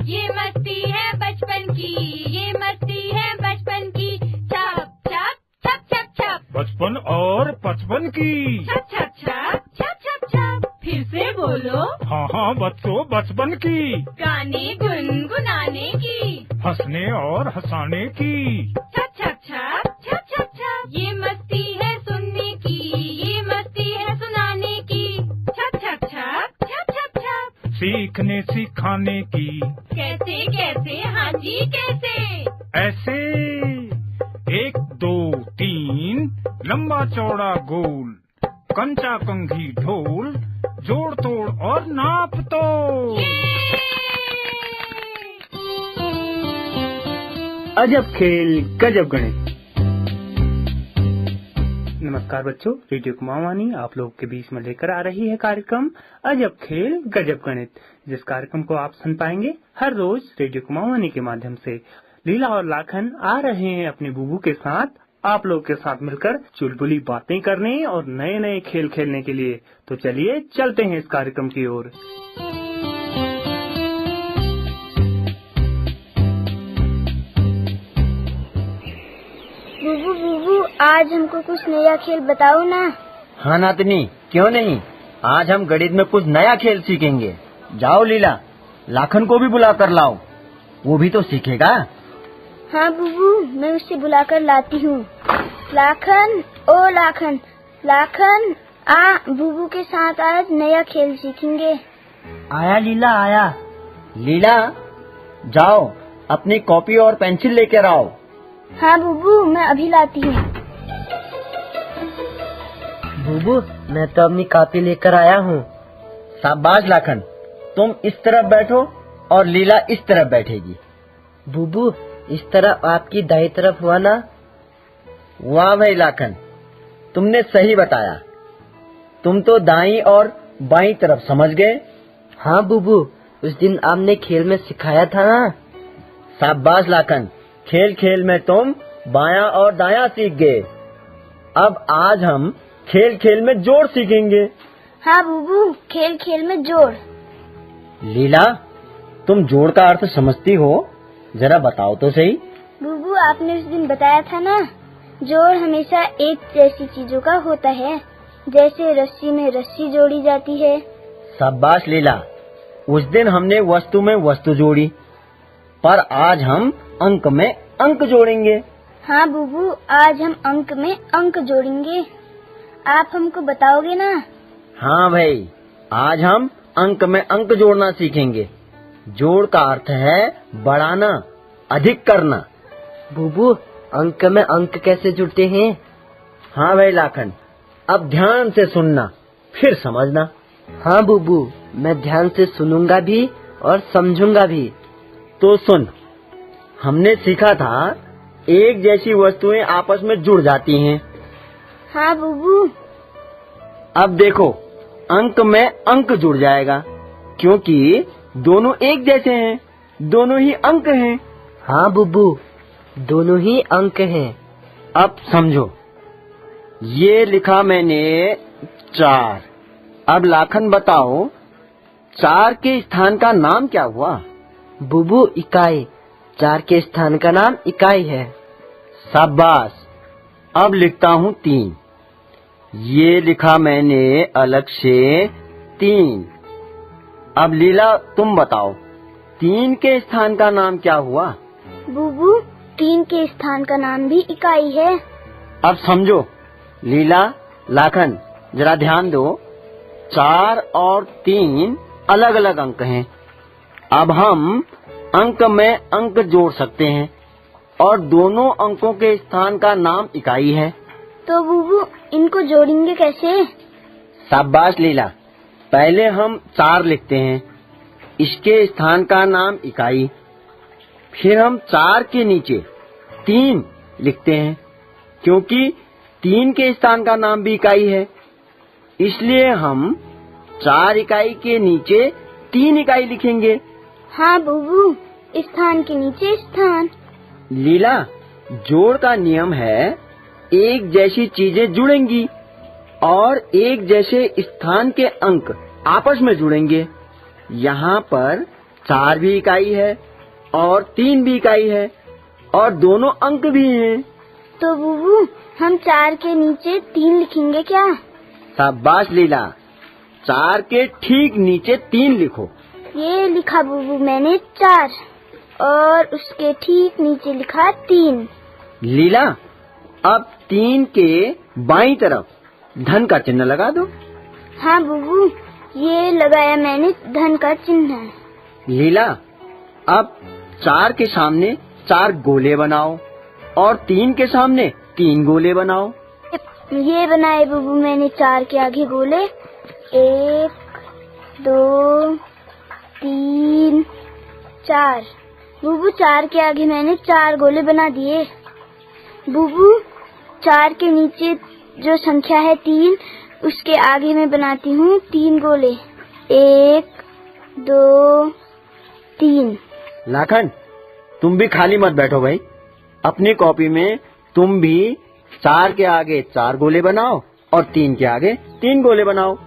ये मस्ती है बचपन की, ये मस्ती है बचपन की। छप छप छप छप छप, बचपन और पचपन की। छप छप छप छप छप छप। फिर से बोलो। हाँ हाँ बच्चों, बचपन की। गाने गुनगुनाने की, हंसने और हंसाने की। छप छप छप छप छप छप। ये मस्ती है सुनने की, ये मस्ती है सुनाने की। छप छप छप छप छप छप। सीखने सिखाने की। कैसे कैसे, हाँ जी कैसे। ऐसे 1 2 3 लंबा चौड़ा गोल, कंचा कंघी ढोल, जोड़ तोड़ और नाप तोड़। अजब खेल गजब गणित। नमस्कार बच्चों, रेडियो कुमाऊनी आप लोगों के बीच में लेकर आ रही है कार्यक्रम अजब खेल गजब गणित, जिस कार्यक्रम को आप सुन पाएंगे हर रोज रेडियो कुमाऊनी के माध्यम से। लीला और लाखन आ रहे हैं अपने बुबू के साथ आप लोग के साथ मिलकर चुलबुली बातें करने और नए नए खेल खेलने के लिए। तो चलिए चलते हैं इस कार्यक्रम की ओर। बुबू बुबू, आज हमको कुछ नया खेल बताओ ना। हाँ नातनी, क्यों नहीं। आज हम गणित में कुछ नया खेल सीखेंगे। जाओ लीला, लाखन को भी बुला कर लाओ, वो भी तो सीखेगा। हाँ बुबू, मैं उसे बुलाकर लाती हूँ। लाखन, ओ लाखन, लाखन आ, बुबू के साथ आज नया खेल सीखेंगे। आया लीला आया। लीला जाओ, अपनी कॉपी और पेंसिल लेकर आओ। हाँ बुबू, मैं अभी लाती हूँ। बुबू, मैं तो अपनी कॉपी लेकर आया हूँ। शाबाश लाखन, तुम इस तरफ बैठो और लीला इस तरफ बैठेगी। बुबू, इस तरफ आपकी दाई तरफ हुआ ना। वाह भाई लाखन, तुमने सही बताया। तुम तो दाई और बाई तरफ समझ गए। हाँ बुबू, उस दिन आपने खेल में सिखाया था ना। शाबाश लाखन, खेल खेल में तुम बायां और दायां सीख गए। अब आज हम खेल खेल में जोड़ सीखेंगे। हाँ बुबू, खेल खेल में जोड़। लीला, तुम जोड़ का अर्थ समझती हो, जरा बताओ तो सही। बुबू, आपने उस दिन बताया था ना, जोड़ हमेशा एक जैसी चीजों का होता है, जैसे रस्सी में रस्सी जोड़ी जाती है। शाबाश लीला, उस दिन हमने वस्तु में वस्तु जोड़ी, पर आज हम अंक में अंक जोड़ेंगे। हाँ बुबू, आज हम अंक में अंक जोड़ेंगे। आप हमको बताओगे ना। हाँ भाई, आज हम अंक में अंक जोड़ना सीखेंगे। जोड़ का अर्थ है बढ़ाना, अधिक करना। बुबू, अंक में अंक कैसे जुड़ते हैं? हाँ भाई लाखन, अब ध्यान से सुनना, फिर समझना। हाँ बुबू, मैं ध्यान से सुनूंगा भी और समझूंगा भी। तो सुन, हमने सीखा था एक जैसी वस्तुएं आपस में जुड़ जाती हैं। हाँ बुबू। अब देखो, अंक में अंक जुड़ जाएगा, क्योंकि दोनों एक जैसे हैं, दोनों ही अंक हैं। हाँ बुबू, दोनों ही अंक हैं। अब समझो, ये लिखा मैंने 4। अब लाखन बताओ, 4 के स्थान का नाम क्या हुआ? बुबू, इकाई। 4 के स्थान का नाम इकाई है। शाबाश। अब लिखता हूँ 3। ये लिखा मैंने अलग से 3। अब लीला, तुम बताओ, 3 के स्थान का नाम क्या हुआ? बुबू, 3 के स्थान का नाम भी इकाई है। अब समझो, लीला, लाखन, जरा ध्यान दो। 4 और 3 अलग अलग अंक हैं। अब हम अंक में अंक जोड़ सकते हैं और दोनों अंकों के स्थान का नाम इकाई है। तो बुबू, इनको जोड़ेंगे कैसे? शाबाश लीला, पहले हम 4 लिखते हैं, इसके स्थान का नाम इकाई। फिर हम 4 के नीचे 3 लिखते हैं, क्योंकि 3 के स्थान का नाम भी इकाई है। इसलिए हम 4 इकाई के नीचे 3 इकाई लिखेंगे। हाँ बुबू, स्थान के नीचे स्थान। लीला, जोड़ का नियम है एक जैसी चीजें जुड़ेंगी और एक जैसे स्थान के अंक आपस में जुड़ेंगे। यहाँ पर 4 भी इकाई है और 3 भी इकाई है और दोनों अंक भी हैं। तो बुबू हम 4 के नीचे 3 लिखेंगे क्या? शाबाश लीला, 4 के ठीक नीचे 3 लिखो। ये लिखा बुबू मैंने 4 और उसके ठीक नीचे लिखा 3। लीला, अब 3 के बाईं तरफ धन का चिन्ह लगा दो। हाँ बुबू, ये लगाया मैंने धन का चिन्ह। लीला, अब 4 के सामने 4 गोले बनाओ और 3 के सामने 3 गोले बनाओ। ये बनाए बुबू मैंने 4 के आगे गोले। 1 2 3 4। बुबू 4 के आगे मैंने 4 गोले बना दिए। बुबू 4 के नीचे जो संख्या है 3, उसके आगे मैं बनाती हूँ 3 गोले। 1 2 3। लाखन, तुम भी खाली मत बैठो भाई, अपनी कॉपी में तुम भी 4 के आगे 4 गोले बनाओ और 3 के आगे 3 गोले बनाओ।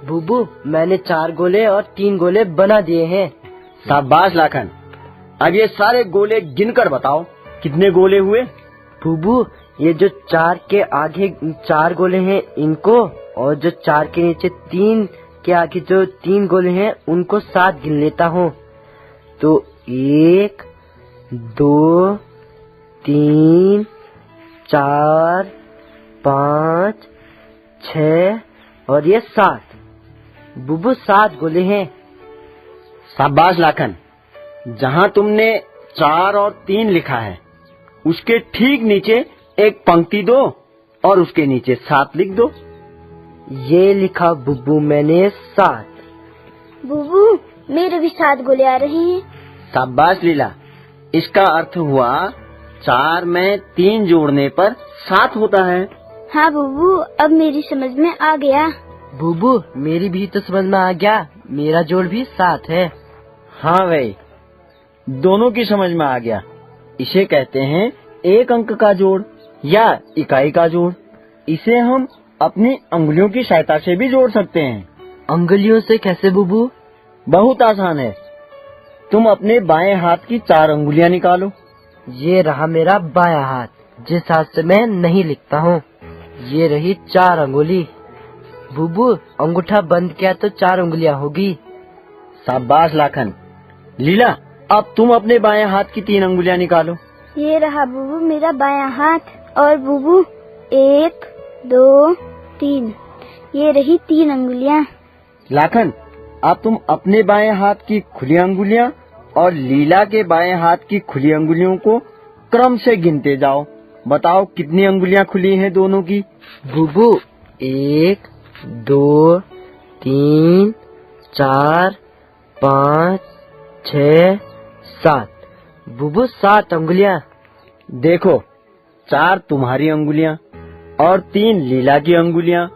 बुबू मैंने 4 गोले और 3 गोले बना दिए हैं। शाबाश लाखन, अब ये सारे गोले गिनकर बताओ कितने गोले हुए। बुबू ये जो 4 के आगे 4 गोले हैं इनको, और जो 4 के नीचे 3 के आगे जो 3 गोले हैं उनको साथ गिन लेता हूँ। तो 1 2 3 4 5 6 और ये 7। बुबू 7 गोले हैं। शाबाश लाखन, जहाँ तुमने 4 और 3 लिखा है उसके ठीक नीचे एक पंक्ति दो और उसके नीचे 7 लिख दो। ये लिखा बुबू मैंने 7। बुबू मेरे भी 7 गोले आ रहे हैं। शाबाश लीला, इसका अर्थ हुआ 4 में 3 जोड़ने पर 7 होता है। हाँ बुबू, अब मेरी समझ में आ गया। बुबू मेरी भी तो समझ में आ गया, मेरा जोड़ भी 7 है। हाँ भाई, दोनों की समझ में आ गया। इसे कहते हैं एक अंक का जोड़ या इकाई का जोड़। इसे हम अपनी अंगुलियों की सहायता से भी जोड़ सकते हैं। अंगुलियों से कैसे बुबू? बहुत आसान है। तुम अपने बाएं हाथ की 4 अंगुलियां निकालो। ये रहा मेरा बायां हाथ, जिस हाथ से मैं नहीं लिखता हूँ। ये रही 4 अंगुली। बुबू अंगूठा बंद किया तो 4 अंगुलियां होगी। शाबाश लाखन। लीला, अब तुम अपने बाएं हाथ की 3 अंगुलियां निकालो। ये रहा बुबू मेरा बायां हाथ। और बुबू 1 2 3, ये रही 3 अंगुलियां। लाखन, अब तुम अपने बाएं हाथ की खुली अंगुलियां और लीला के बाएं हाथ की खुली अंगुलियों को क्रम से गिनते जाओ। बताओ कितनी अंगुलियां खुली हैं दोनों की। बुबू 1 2 3 4 5 6 7। बुबू 7 अंगुलियां। देखो, 4 तुम्हारी अंगुलियां और 3 लीला की अंगुलियां,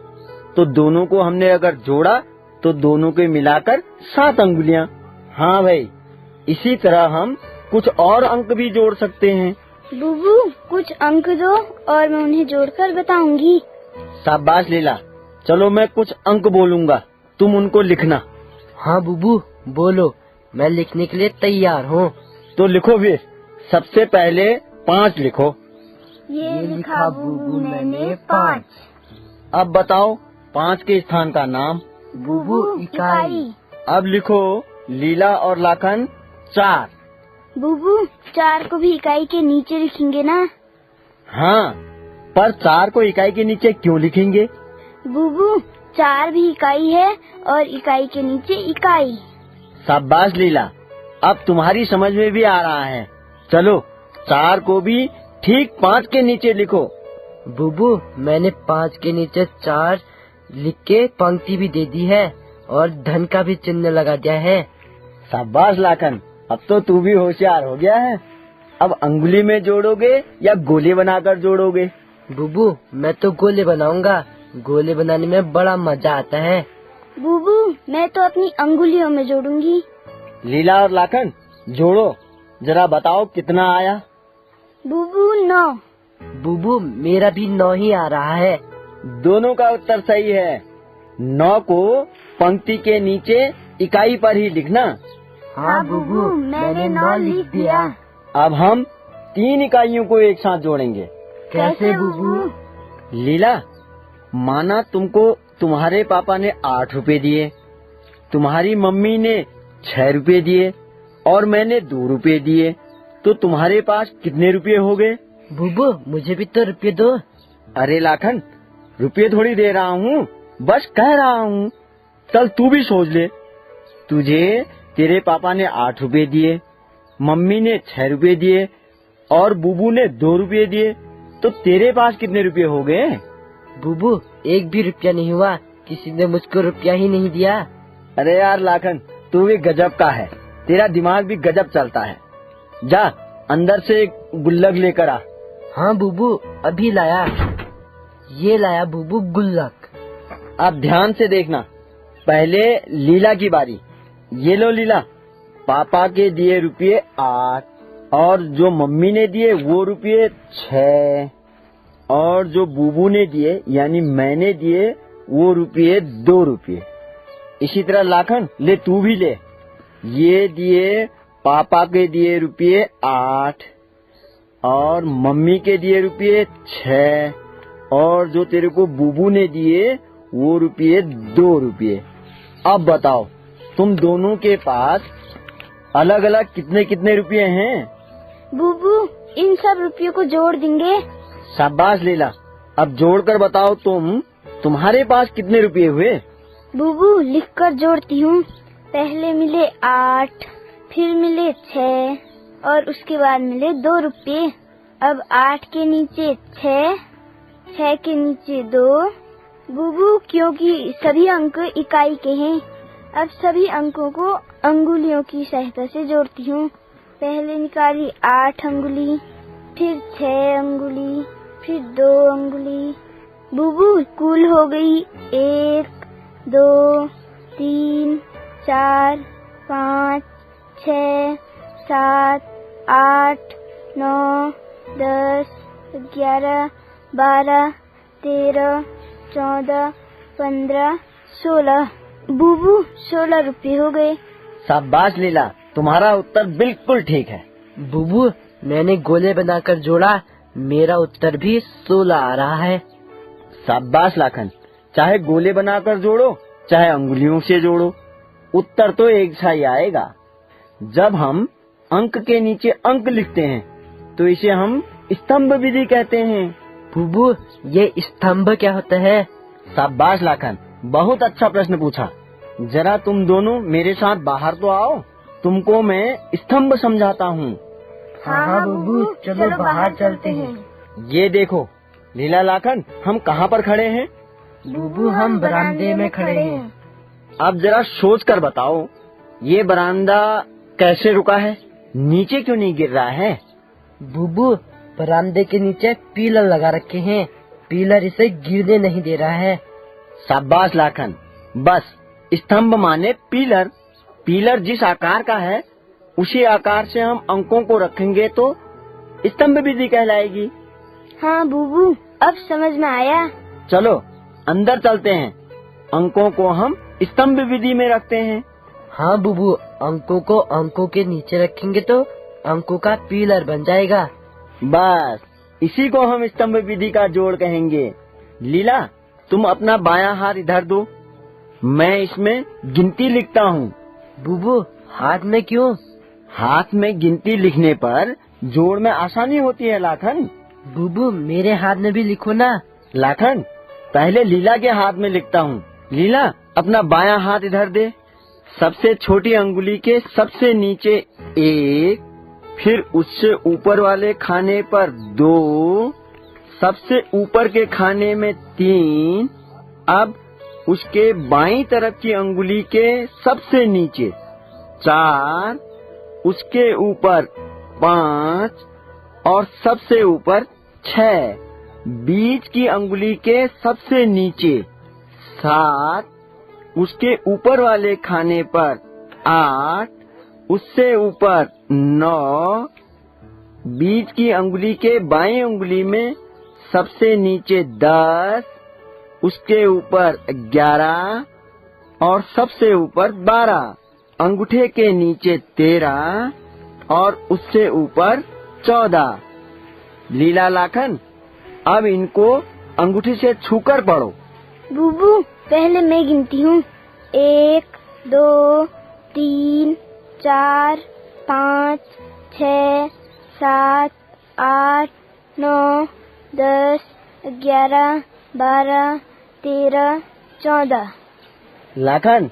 तो दोनों को हमने अगर जोड़ा तो दोनों के मिलाकर 7 अंगुलियां। हाँ भाई, इसी तरह हम कुछ और अंक भी जोड़ सकते हैं। बुबू कुछ अंक दो और मैं उन्हें जोड़कर बताऊंगी। शाबाश लीला, चलो मैं कुछ अंक बोलूंगा, तुम उनको लिखना। हाँ बुबू बोलो, मैं लिखने के लिए तैयार हूँ। तो लिखो फिर। सबसे पहले 5 लिखो। ये लिखा बुबू मैंने 5। अब बताओ 5 के स्थान का नाम। बुबू इकाई। अब लिखो लीला और लाखन 4। बुबू 4 को भी इकाई के नीचे लिखेंगे ना? हाँ, पर 4 को इकाई के नीचे क्यों लिखेंगे? बुबू 4 भी इकाई है और इकाई के नीचे इकाई। शाबाश लीला, अब तुम्हारी समझ में भी आ रहा है। चलो 4 को भी ठीक 5 के नीचे लिखो। बुबू मैंने 5 के नीचे 4 लिख के पंक्ति भी दे दी है और धन का भी चिन्ह लगा दिया है। शाबाश लाखन, अब तो तू भी होशियार हो गया है। अब अंगुली में जोड़ोगे या गोले बनाकर जोड़ोगे? बुबू मैं तो गोले बनाऊंगा, गोले बनाने में बड़ा मजा आता है। बुबू मैं तो अपनी अंगुलियों में जोड़ूंगी। लीला और लाखन जोड़ो, जरा बताओ कितना आया। बुबू 9। बुबू मेरा भी 9 ही आ रहा है। दोनों का उत्तर सही है। 9 को पंक्ति के नीचे इकाई पर ही लिखना। हाँ बुबू, मैंने 9 लिख दिया। अब हम 3 इकाइयों को एक साथ जोड़ेंगे। कैसे बुबू? लीला, माना तुमको तुम्हारे पापा ने 8 रुपए दिए, तुम्हारी मम्मी ने 6 रुपए दिए और मैंने 2 रुपए दिए, तो तुम्हारे पास कितने रुपए हो गए? बुबू, मुझे भी तो रुपये दो। अरे लाखन, रुपये थोड़ी दे रहा हूँ, बस कह रहा हूँ। चल तू भी सोच ले, तुझे तेरे पापा ने 8 रुपए दिए, मम्मी ने 6 रुपए दिए और बुबू ने 2 रुपए दिए, तो तेरे पास कितने रुपए हो गए? बुबू, एक भी रुपया नहीं हुआ, किसी ने मुझको रुपया ही नहीं दिया। अरे यार लाखन, तू भी गजब का है, तेरा दिमाग भी गजब चलता है। जा अंदर से एक गुल्लक लेकर आ। हाँ बुबू, अभी लाया। ये लाया बुबू गुल्लक। अब ध्यान से देखना, पहले लीला की बारी। ये लो लीला, पापा के दिए रुपये 8 और जो मम्मी ने दिए वो रुपये 6 और जो बुबू ने दिए यानी मैंने दिए वो रुपये 2 रुपये। इसी तरह लाखन, ले तू भी ले। ये दिए पापा के दिए रुपये 8 और मम्मी के दिए रुपये 6 और जो तेरे को बुबू ने दिए वो रुपये 2 रुपये। अब बताओ, तुम दोनों के पास अलग अलग कितने कितने रुपये हैं? बुबू, इन सब रुपयों को जोड़ देंगे। शाबाश लीला, अब जोड़कर बताओ तुम्हारे पास कितने रुपये हुए? बुबू, लिखकर जोड़ती हूँ। पहले मिले 8, फिर मिले 6 और उसके बाद मिले 2 रुपये। अब 8 के नीचे 6, 6 के नीचे 2। बुबू, क्योंकि सभी अंक इकाई के हैं, अब सभी अंकों को अंगुलियों की सहायता से जोड़ती हूँ। पहले निकाली 8 अंगुली, फिर 6 अंगुली, फिर 2 अंगुली। बुबू, कुल हो गई 1, 2, 3, 4, 5, 6, 7, 8, 9, 10, 11, 12, 13, 14, 15, 16। बुबू, 16 रुपये हो गए। शाबाश लीला, तुम्हारा उत्तर बिल्कुल ठीक है। बुबू, मैंने गोले बनाकर जोड़ा, मेरा उत्तर भी 16 आ रहा है। शाबाश लाखन, चाहे गोले बनाकर जोड़ो चाहे अंगुलियों से जोड़ो, उत्तर तो एक सा ही आएगा। जब हम अंक के नीचे अंक लिखते हैं तो इसे हम स्तंभ विधि कहते हैं। बुबू, ये स्तंभ क्या होता है? शाबाश लाखन, बहुत अच्छा प्रश्न पूछा। जरा तुम दोनों मेरे साथ बाहर तो आओ, तुमको मैं स्तंभ समझाता हूँ। हाँ बुबू, चलो बाहर चलते हैं। ये देखो लीला लाखन, हम कहाँ पर खड़े हैं? बुबू, हम बरामदे में खड़े हैं। अब जरा सोच कर बताओ, ये बरामदा कैसे रुका है, नीचे क्यों नहीं गिर रहा है? बुबू, बरामदे के नीचे पिलर लगा रखे हैं, पिलर इसे गिरने नहीं दे रहा है। शाबाश लाखन, बस स्तंभ माने पिलर। पिलर जिस आकार का है उसी आकार से हम अंकों को रखेंगे तो स्तंभ विधि कहलाएगी। हाँ बुबू, अब समझ में आया। चलो अंदर चलते हैं, अंकों को हम स्तंभ विधि में रखते हैं। हाँ बुबू, अंकों को अंकों के नीचे रखेंगे तो अंकों का पिलर बन जाएगा। बस इसी को हम स्तंभ विधि का जोड़ कहेंगे। लीला, तुम अपना बायां हाथ इधर दो, मैं इसमें गिनती लिखता हूँ। बुबू, हाथ में क्यों? हाथ में गिनती लिखने पर जोड़ में आसानी होती है लाखन। बुबू, मेरे हाथ में भी लिखो ना। लाखन, पहले लीला के हाथ में लिखता हूँ। लीला, अपना बायां हाथ इधर दे, सबसे छोटी अंगुली के सबसे नीचे 1, फिर उससे ऊपर वाले खाने पर 2, सबसे ऊपर के खाने में 3, अब उसके बाईं तरफ की अंगुली के सबसे नीचे 4, उसके ऊपर 5 और सबसे ऊपर 6, बीच की अंगुली के सबसे नीचे 7, उसके ऊपर वाले खाने पर 8, उससे ऊपर 9, बीच की अंगुली के बाएं अंगुली में सबसे नीचे 10, उसके ऊपर 11 और सबसे ऊपर 12। अंगूठे के नीचे 13 और उससे ऊपर 14। लीला लाखन, अब इनको अंगूठे से छूकर पढ़ो। बुबू पहले मैं गिनती हूँ। 1 2 3 4 5 6 7 8 9 10 11 12 13 14। लाखन,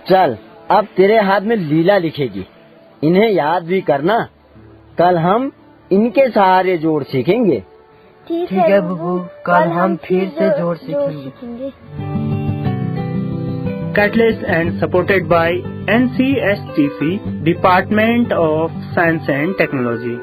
चल अब तेरे हाथ में लीला लिखेगी। इन्हें याद भी करना। कल हम इनके सहारे जोड़ सीखेंगे। ठीक है बुबू, कल हम फिर से जोड़ सीखेंगे। Catalyst and supported by NCSTC, Department of Science and Technology.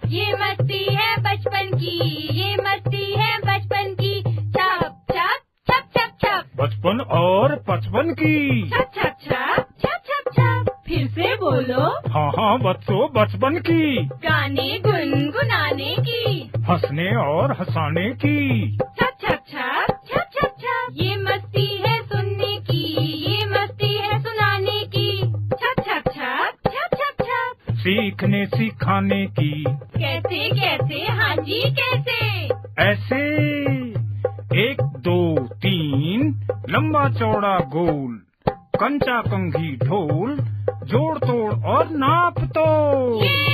ये मस्ती है बचपन की, ये मस्ती है बचपन की। छप छप छप छप छप, बचपन और 55 की। छप छप छप छप छप छप। फिर से बोलो। हाँ हाँ बच्चों, बचपन की। गाने गुनगुनाने की, हंसने और हंसाने की। छप छप छप छप छप छप। ये मस्ती है सुनने की, ये मस्ती है सुनाने की। छप छप छप छप छप छप। सीखने सिखाने की। कैसे कैसे, हाँ जी कैसे। ऐसे 1 2 3 लंबा चौड़ा गोल, कंचा कंघी ढोल, जोड़ तोड़ और नाप तो। ये